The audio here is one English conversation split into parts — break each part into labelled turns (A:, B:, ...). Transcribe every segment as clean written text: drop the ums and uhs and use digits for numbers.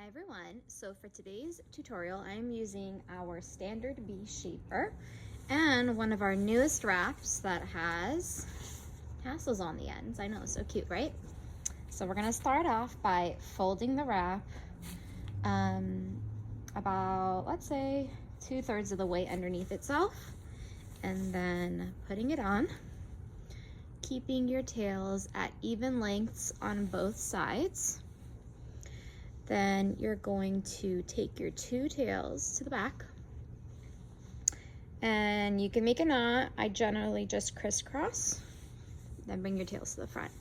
A: Hi everyone, so for today's tutorial I'm using our standard B shaper and one of our newest wraps that has tassels on the ends. I know, so cute, right? So we're gonna start off by folding the wrap about, let's say, 2/3 of the way underneath itself, and then putting it on, keeping your tails at even lengths on both sides. Then you're going to take your two tails to the back and you can make a knot. I generally just crisscross, then bring your tails to the front.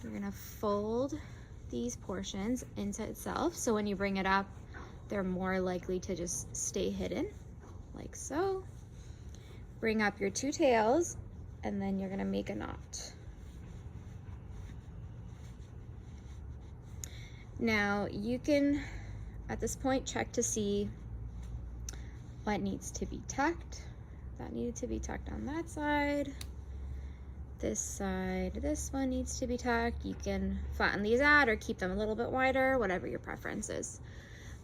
A: You're gonna fold these portions into itself, so when you bring it up, they're more likely to just stay hidden, like so. Bring up your two tails and then you're gonna make a knot. Now you can, at this point, check to see what needs to be tucked. That needed to be tucked on that side. This side, this one needs to be tucked. You can flatten these out or keep them a little bit wider, whatever your preference is.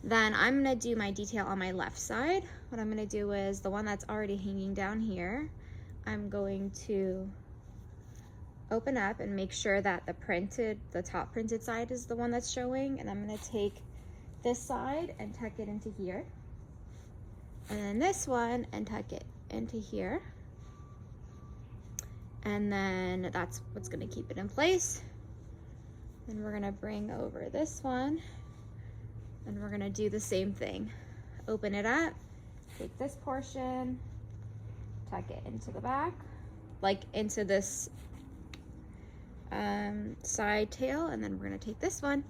A: Then I'm gonna do my detail on my left side. What I'm gonna do is the one that's already hanging down here, I'm going to open up and make sure that the top printed side is the one that's showing, and I'm gonna take this side and tuck it into here, and then this one and tuck it into here, and then that's what's gonna keep it in place. Then we're gonna bring over this one and we're gonna do the same thing. Open it up, take this portion, tuck it into the back, like into this side tail, and then we're going to take this one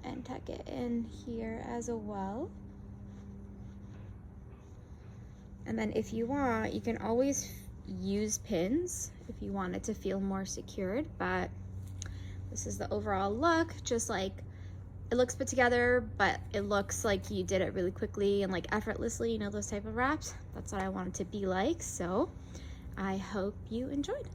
A: and tuck it in here as well. And then if you want, you can always use pins if you want it to feel more secured, but this is the overall look. Just like, it looks put together, but it looks like you did it really quickly and like effortlessly, you know, those type of wraps. That's what I want it to be like. So I hope you enjoyed.